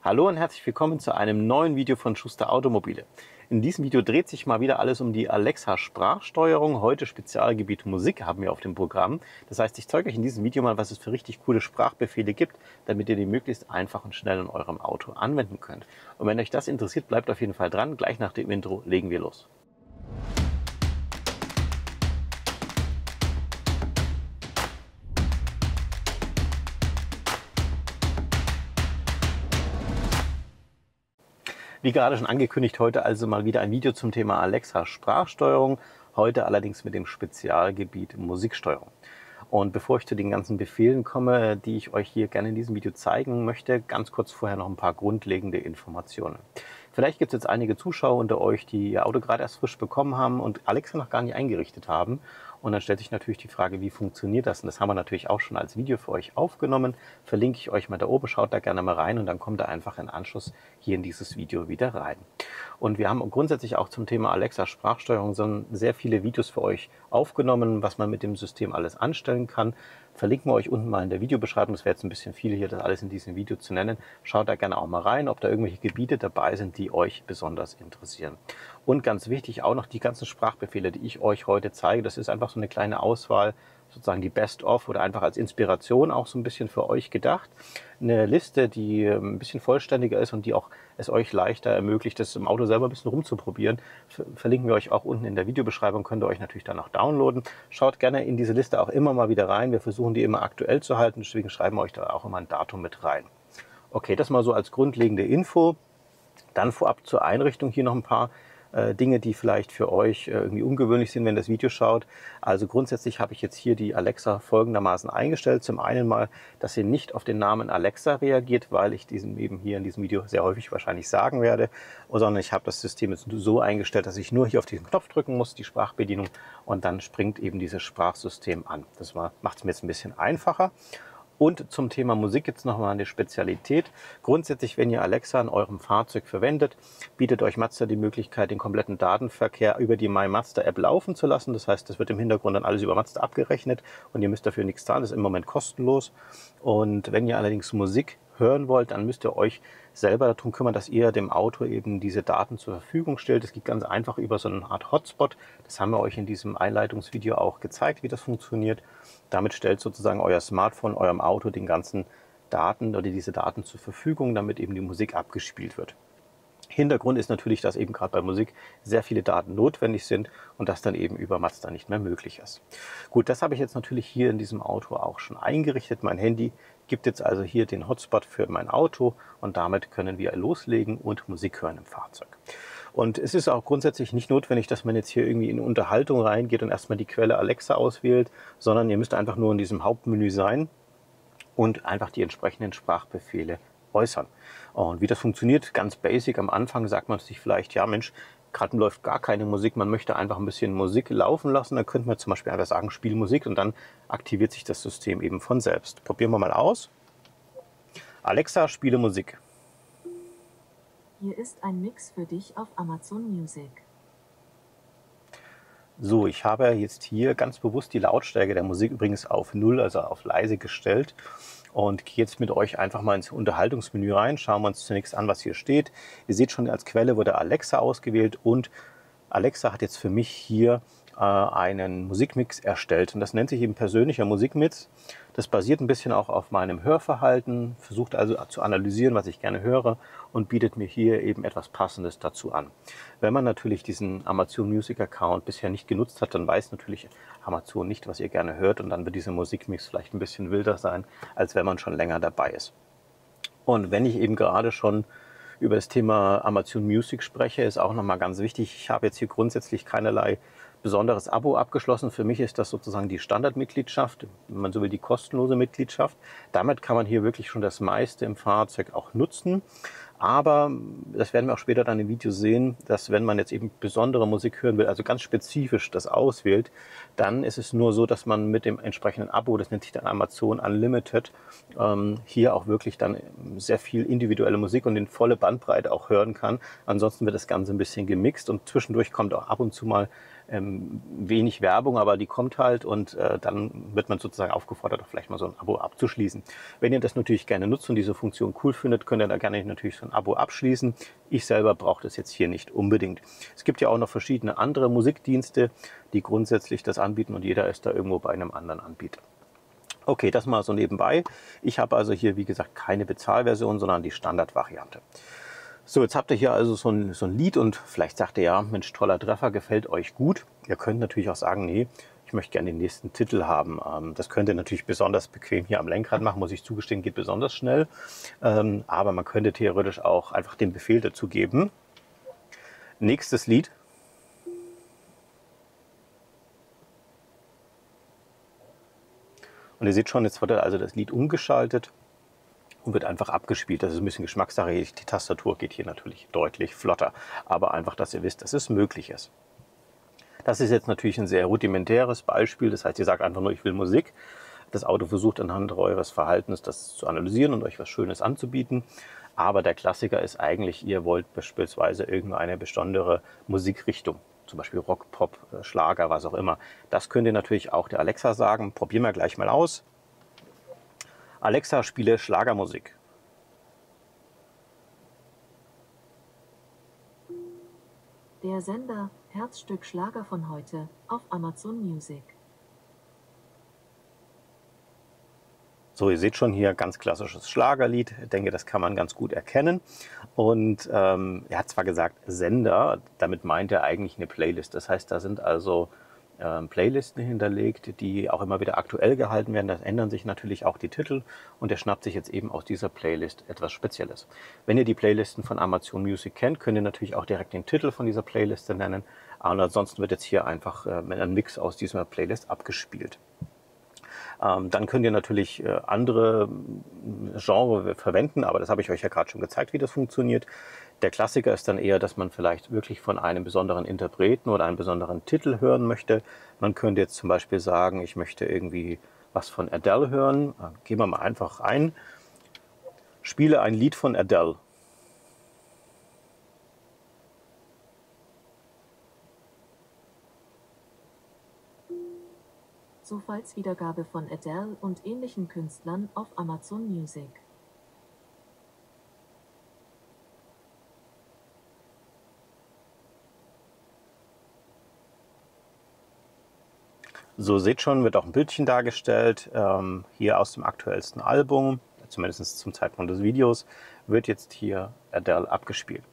Hallo und herzlich willkommen zu einem neuen Video von Schuster Automobile. In diesem Video dreht sich mal wieder alles um die Alexa Sprachsteuerung. Heute Spezialgebiet Musik haben wir auf dem Programm. Das heißt, ich zeige euch in diesem Video mal, was es für richtig coole Sprachbefehle gibt, damit ihr die möglichst einfach und schnell in eurem Auto anwenden könnt. Und wenn euch das interessiert, bleibt auf jeden Fall dran. Gleich nach dem Intro legen wir los. Wie gerade schon angekündigt, heute also mal wieder ein Video zum Thema Alexa Sprachsteuerung, heute allerdings mit dem Spezialgebiet Musiksteuerung. Und bevor ich zu den ganzen Befehlen komme, die ich euch hier gerne in diesem Video zeigen möchte, ganz kurz vorher noch ein paar grundlegende Informationen. Vielleicht gibt es jetzt einige Zuschauer unter euch, die ihr Auto gerade erst frisch bekommen haben und Alexa noch gar nicht eingerichtet haben. Und dann stellt sich natürlich die Frage, wie funktioniert das? Und das haben wir natürlich auch schon als Video für euch aufgenommen. Verlinke ich euch mal da oben, schaut da gerne mal rein und dann kommt ihr einfach in Anschluss hier in dieses Video wieder rein. Und wir haben grundsätzlich auch zum Thema Alexa Sprachsteuerung so sehr viele Videos für euch aufgenommen, was man mit dem System alles anstellen kann. Verlinken wir euch unten mal in der Videobeschreibung. Das wäre jetzt ein bisschen viel hier, das alles in diesem Video zu nennen. Schaut da gerne auch mal rein, ob da irgendwelche Gebiete dabei sind, die euch besonders interessieren. Und ganz wichtig auch noch die ganzen Sprachbefehle, die ich euch heute zeige. Das ist einfach so eine kleine Auswahl, sozusagen die Best-of oder einfach als Inspiration auch so ein bisschen für euch gedacht. Eine Liste, die ein bisschen vollständiger ist und die auch es euch leichter ermöglicht, das im Auto selber ein bisschen rumzuprobieren. Verlinken wir euch auch unten in der Videobeschreibung, könnt ihr euch natürlich dann auch downloaden. Schaut gerne in diese Liste auch immer mal wieder rein. Wir versuchen die immer aktuell zu halten, deswegen schreiben wir euch da auch immer ein Datum mit rein. Okay, das mal so als grundlegende Info. Dann vorab zur Einrichtung hier noch ein paar Dinge, die vielleicht für euch irgendwie ungewöhnlich sind, wenn ihr das Video schaut. Also grundsätzlich habe ich jetzt hier die Alexa folgendermaßen eingestellt. Zum einen mal, dass sie nicht auf den Namen Alexa reagiert, weil ich diesen eben hier in diesem Video sehr häufig wahrscheinlich sagen werde, sondern ich habe das System jetzt so eingestellt, dass ich nur hier auf diesen Knopf drücken muss, die Sprachbedienung, und dann springt eben dieses Sprachsystem an. Das macht es mir jetzt ein bisschen einfacher. Und zum Thema Musik gibt es nochmal eine Spezialität. Grundsätzlich, wenn ihr Alexa in eurem Fahrzeug verwendet, bietet euch Mazda die Möglichkeit, den kompletten Datenverkehr über die My Mazda App laufen zu lassen. Das heißt, das wird im Hintergrund dann alles über Mazda abgerechnet und ihr müsst dafür nichts zahlen. Das ist im Moment kostenlos. Und wenn ihr allerdings Musik hören wollt, dann müsst ihr euch selber darum kümmern, dass ihr dem Auto eben diese Daten zur Verfügung stellt. Das geht ganz einfach über so eine Art Hotspot. Das haben wir euch in diesem Einleitungsvideo auch gezeigt, wie das funktioniert. Damit stellt sozusagen euer Smartphone eurem Auto den ganzen Daten oder diese Daten zur Verfügung, damit eben die Musik abgespielt wird. Hintergrund ist natürlich, dass eben gerade bei Musik sehr viele Daten notwendig sind und das dann eben über Mazda nicht mehr möglich ist. Gut, das habe ich jetzt natürlich hier in diesem Auto auch schon eingerichtet. Mein Handy gibt jetzt also hier den Hotspot für mein Auto und damit können wir loslegen und Musik hören im Fahrzeug. Und es ist auch grundsätzlich nicht notwendig, dass man jetzt hier irgendwie in Unterhaltung reingeht und erstmal die Quelle Alexa auswählt, sondern ihr müsst einfach nur in diesem Hauptmenü sein und einfach die entsprechenden Sprachbefehle äußern. Und wie das funktioniert, ganz basic, am Anfang sagt man sich vielleicht, ja Mensch, gerade läuft gar keine Musik, man möchte einfach ein bisschen Musik laufen lassen, dann könnte man zum Beispiel einfach sagen, Spiel Musik, und dann aktiviert sich das System eben von selbst. Probieren wir mal aus. Alexa, spiele Musik. Hier ist ein Mix für dich auf Amazon Music. So, ich habe jetzt hier ganz bewusst die Lautstärke der Musik übrigens auf 0, also auf leise gestellt. Und gehe jetzt mit euch einfach mal ins Unterhaltungsmenü rein. Schauen wir uns zunächst an, was hier steht. Ihr seht schon, als Quelle wurde Alexa ausgewählt und Alexa hat jetzt für mich hier einen Musikmix erstellt. Und das nennt sich eben persönlicher Musikmix. Das basiert ein bisschen auch auf meinem Hörverhalten, versucht also zu analysieren, was ich gerne höre und bietet mir hier eben etwas Passendes dazu an. Wenn man natürlich diesen Amazon Music Account bisher nicht genutzt hat, dann weiß natürlich Amazon nicht, was ihr gerne hört, und dann wird dieser Musikmix vielleicht ein bisschen wilder sein, als wenn man schon länger dabei ist. Und wenn ich eben gerade schon über das Thema Amazon Music spreche, ist auch nochmal ganz wichtig, ich habe jetzt hier grundsätzlich keinerlei besonderes Abo abgeschlossen. Für mich ist das sozusagen die Standardmitgliedschaft, wenn man so will, die kostenlose Mitgliedschaft. Damit kann man hier wirklich schon das meiste im Fahrzeug auch nutzen. Aber das werden wir auch später dann im Video sehen, dass wenn man jetzt eben besondere Musik hören will, also ganz spezifisch das auswählt, dann ist es nur so, dass man mit dem entsprechenden Abo, das nennt sich dann Amazon Unlimited, hier auch wirklich dann sehr viel individuelle Musik und in volle Bandbreite auch hören kann. Ansonsten wird das Ganze ein bisschen gemixt und zwischendurch kommt auch ab und zu mal wenig Werbung, aber die kommt halt und dann wird man sozusagen aufgefordert, auch vielleicht mal so ein Abo abzuschließen. Wenn ihr das natürlich gerne nutzt und diese Funktion cool findet, könnt ihr da gerne natürlich so ein Abo abschließen. Ich selber brauche das jetzt hier nicht unbedingt. Es gibt ja auch noch verschiedene andere Musikdienste, die grundsätzlich das anbieten und jeder ist da irgendwo bei einem anderen Anbieter. Okay, das mal so nebenbei. Ich habe also hier, wie gesagt, keine Bezahlversion, sondern die Standardvariante. So, jetzt habt ihr hier also so ein Lied und vielleicht sagt ihr ja, Mensch, toller Treffer, gefällt euch gut. Ihr könnt natürlich auch sagen, nee, ich möchte gerne den nächsten Titel haben. Das könnt ihr natürlich besonders bequem hier am Lenkrad machen, muss ich zugestehen, geht besonders schnell. Aber man könnte theoretisch auch einfach den Befehl dazu geben. Nächstes Lied. Und ihr seht schon, jetzt wird also das Lied umgeschaltet und wird einfach abgespielt. Das ist ein bisschen Geschmackssache. Die Tastatur geht hier natürlich deutlich flotter. Aber einfach, dass ihr wisst, dass es möglich ist. Das ist jetzt natürlich ein sehr rudimentäres Beispiel. Das heißt, ihr sagt einfach nur, ich will Musik. Das Auto versucht anhand eures Verhaltens das zu analysieren und euch was Schönes anzubieten. Aber der Klassiker ist eigentlich, ihr wollt beispielsweise irgendeine besondere Musikrichtung. Zum Beispiel Rock, Pop, Schlager, was auch immer. Das könnt ihr natürlich auch der Alexa sagen. Probieren wir gleich mal aus. Alexa, spiele Schlagermusik. Der Sender Herzstück Schlager von heute auf Amazon Music. So, ihr seht schon hier ganz klassisches Schlagerlied. Ich denke, das kann man ganz gut erkennen. Und er hat zwar gesagt Sender, damit meint er eigentlich eine Playlist. Das heißt, da sind also Playlisten hinterlegt, die auch immer wieder aktuell gehalten werden. Da ändern sich natürlich auch die Titel und er schnappt sich jetzt eben aus dieser Playlist etwas Spezielles. Wenn ihr die Playlisten von Amazon Music kennt, könnt ihr natürlich auch direkt den Titel von dieser Playliste nennen. Und ansonsten wird jetzt hier einfach ein Mix aus dieser Playlist abgespielt. Dann könnt ihr natürlich andere Genre verwenden, aber das habe ich euch ja gerade schon gezeigt, wie das funktioniert. Der Klassiker ist dann eher, dass man vielleicht wirklich von einem besonderen Interpreten oder einem besonderen Titel hören möchte. Man könnte jetzt zum Beispiel sagen, ich möchte irgendwie was von Adele hören. Gehen wir mal einfach ein. Spiele ein Lied von Adele. Zufallswiedergabe von Adele und ähnlichen Künstlern auf Amazon Music. So, seht schon, wird auch ein Bildchen dargestellt. Hier aus dem aktuellsten Album, zumindest zum Zeitpunkt des Videos, wird jetzt hier Adele abgespielt.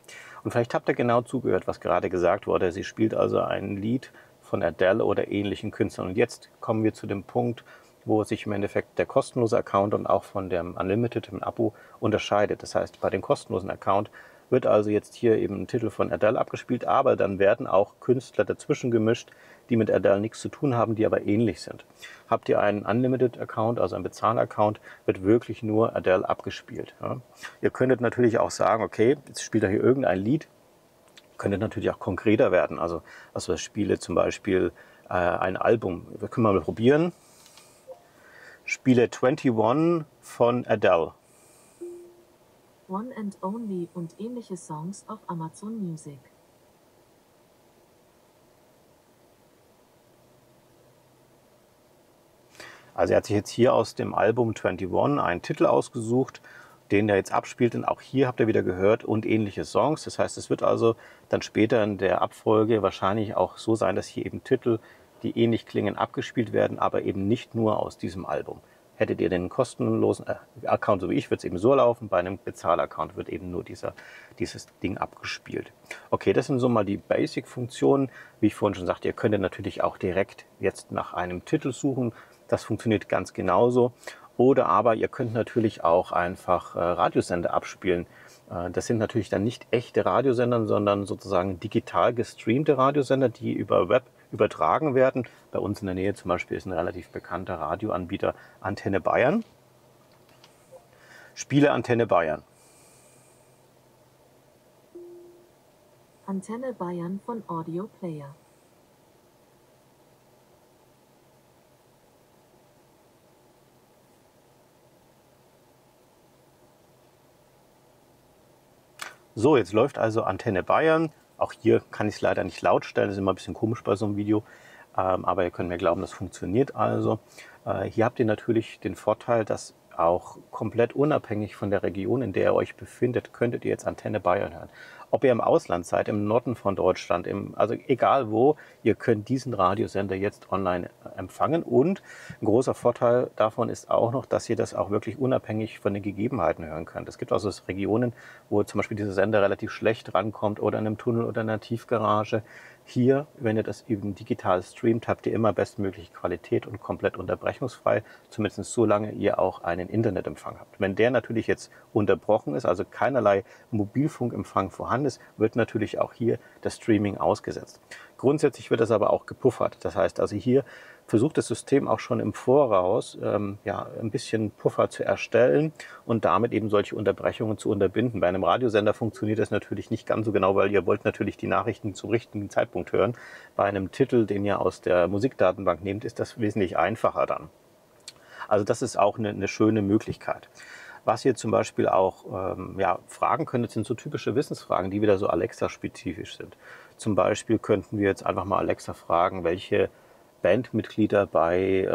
Und vielleicht habt ihr genau zugehört, was gerade gesagt wurde. Sie spielt also ein Lied von Adele oder ähnlichen Künstlern. Und jetzt kommen wir zu dem Punkt, wo sich im Endeffekt der kostenlose Account und auch von dem Unlimited im Abo unterscheidet. Das heißt, bei dem kostenlosen Account wird also jetzt hier eben ein Titel von Adele abgespielt, aber dann werden auch Künstler dazwischen gemischt, die mit Adele nichts zu tun haben, die aber ähnlich sind. Habt ihr einen Unlimited-Account, also einen Bezahler-Account, wird wirklich nur Adele abgespielt. Ja. Ihr könntet natürlich auch sagen, okay, jetzt spielt er hier irgendein Lied, könntet natürlich auch konkreter werden. Also, was ich spiele zum Beispiel ein Album. Wir können mal probieren. Spiele 21 von Adele. One and Only und ähnliche Songs auf Amazon Music. Also er hat sich jetzt hier aus dem Album 21 einen Titel ausgesucht, den er jetzt abspielt. Und auch hier habt ihr wieder gehört und ähnliche Songs. Das heißt, es wird also dann später in der Abfolge wahrscheinlich auch so sein, dass hier eben Titel, die ähnlich klingen, abgespielt werden, aber eben nicht nur aus diesem Album. Hättet ihr den kostenlosen Account, so wie ich, wird es eben so laufen. Bei einem Bezahl-Account wird eben nur dieses Ding abgespielt. Okay, das sind so mal die Basic-Funktionen. Wie ich vorhin schon sagte, ihr könnt natürlich auch direkt jetzt nach einem Titel suchen. Das funktioniert ganz genauso. Oder aber ihr könnt natürlich auch einfach Radiosender abspielen. Das sind natürlich dann nicht echte Radiosender, sondern sozusagen digital gestreamte Radiosender, die über Web übertragen werden. Bei uns in der Nähe zum Beispiel ist ein relativ bekannter Radioanbieter Antenne Bayern. Spiele Antenne Bayern. Antenne Bayern von Audio Player. So, jetzt läuft also Antenne Bayern. Auch hier kann ich es leider nicht laut stellen, das ist immer ein bisschen komisch bei so einem Video, aber ihr könnt mir glauben, das funktioniert also. Hier habt ihr natürlich den Vorteil, dass auch komplett unabhängig von der Region, in der ihr euch befindet, könntet ihr jetzt Antenne Bayern hören. Ob ihr im Ausland seid, im Norden von Deutschland, also egal wo, ihr könnt diesen Radiosender jetzt online empfangen. Und ein großer Vorteil davon ist auch noch, dass ihr das auch wirklich unabhängig von den Gegebenheiten hören könnt. Es gibt also Regionen, wo zum Beispiel dieser Sender relativ schlecht rankommt oder in einem Tunnel oder in einer Tiefgarage. Hier, wenn ihr das eben digital streamt, habt ihr immer bestmögliche Qualität und komplett unterbrechungsfrei, zumindest solange ihr auch einen Internetempfang habt. Wenn der natürlich jetzt unterbrochen ist, also keinerlei Mobilfunkempfang vorhanden ist, wird natürlich auch hier das Streaming ausgesetzt. Grundsätzlich wird das aber auch gepuffert. Das heißt also hier versucht das System auch schon im Voraus ein bisschen Puffer zu erstellen und damit eben solche Unterbrechungen zu unterbinden. Bei einem Radiosender funktioniert das natürlich nicht ganz so genau, weil ihr wollt natürlich die Nachrichten zum richtigen Zeitpunkt hören. Bei einem Titel, den ihr aus der Musikdatenbank nehmt, ist das wesentlich einfacher dann. Also das ist auch eine schöne Möglichkeit. Was ihr zum Beispiel auch fragen könntet, sind so typische Wissensfragen, die wieder so Alexa-spezifisch sind. Zum Beispiel könnten wir jetzt einfach mal Alexa fragen, welche Bandmitglieder bei,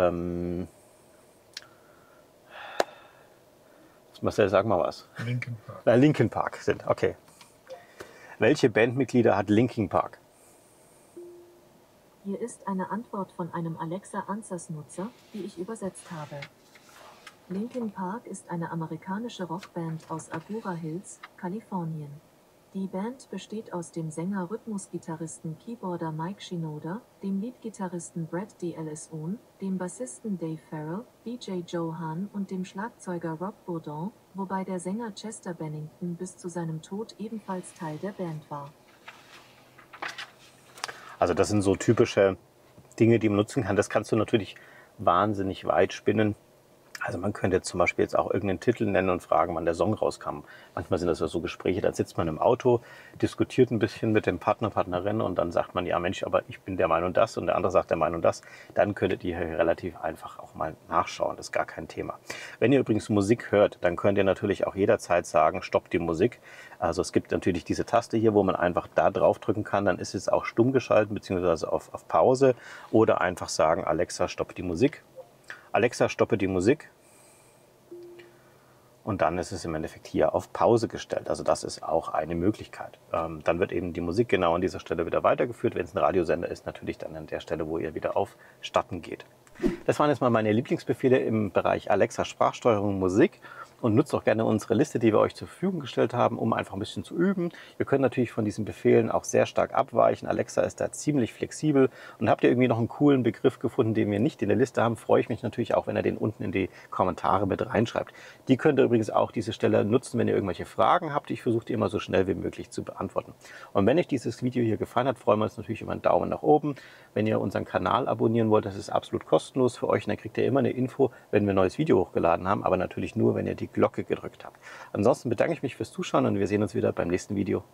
Marcel, sag mal was. Linkin Park. Linkin Park sind, okay. Welche Bandmitglieder hat Linkin Park? Hier ist eine Antwort von einem Alexa Answers-Nutzer, die ich übersetzt habe. Linkin Park ist eine amerikanische Rockband aus Agoura Hills, Kalifornien. Die Band besteht aus dem Sänger, Rhythmusgitarristen, Keyboarder Mike Shinoda, dem Leadgitarristen Brad DeLisone, dem Bassisten Dave Farrell, DJ Joe Hahn und dem Schlagzeuger Rob Bourdon, wobei der Sänger Chester Bennington bis zu seinem Tod ebenfalls Teil der Band war. Also das sind so typische Dinge, die man nutzen kann. Das kannst du natürlich wahnsinnig weit spinnen. Also man könnte jetzt zum Beispiel jetzt auch irgendeinen Titel nennen und fragen, wann der Song rauskam. Manchmal sind das ja so Gespräche, da sitzt man im Auto, diskutiert ein bisschen mit dem Partner, Partnerin und dann sagt man, ja Mensch, aber ich bin der Meinung das und der andere sagt der Meinung das. Dann könntet ihr relativ einfach auch mal nachschauen, das ist gar kein Thema. Wenn ihr übrigens Musik hört, dann könnt ihr natürlich auch jederzeit sagen, stopp die Musik. Also es gibt natürlich diese Taste hier, wo man einfach da drauf drücken kann, dann ist es auch stumm geschalten bzw. auf Pause oder einfach sagen, Alexa, stopp die Musik. Alexa, stoppe die Musik. Und dann ist es im Endeffekt hier auf Pause gestellt. Also das ist auch eine Möglichkeit. Dann wird eben die Musik genau an dieser Stelle wieder weitergeführt. Wenn es ein Radiosender ist, natürlich dann an der Stelle, wo ihr wieder auf Starten geht. Das waren jetzt mal meine Lieblingsbefehle im Bereich Alexa Sprachsteuerung Musik. Und nutzt auch gerne unsere Liste, die wir euch zur Verfügung gestellt haben, um einfach ein bisschen zu üben. Ihr könnt natürlich von diesen Befehlen auch sehr stark abweichen. Alexa ist da ziemlich flexibel. Und habt ihr irgendwie noch einen coolen Begriff gefunden, den wir nicht in der Liste haben, freue ich mich natürlich auch, wenn ihr den unten in die Kommentare mit reinschreibt. Die könnt ihr übrigens auch diese Stelle nutzen, wenn ihr irgendwelche Fragen habt. Ich versuche die immer so schnell wie möglich zu beantworten. Und wenn euch dieses Video hier gefallen hat, freuen wir uns natürlich über einen Daumen nach oben. Wenn ihr unseren Kanal abonnieren wollt, das ist absolut kostenlos für euch. Und dann kriegt ihr immer eine Info, wenn wir ein neues Video hochgeladen haben. Aber natürlich nur, wenn ihr die Glocke gedrückt habt. Ansonsten bedanke ich mich fürs Zuschauen und wir sehen uns wieder beim nächsten Video.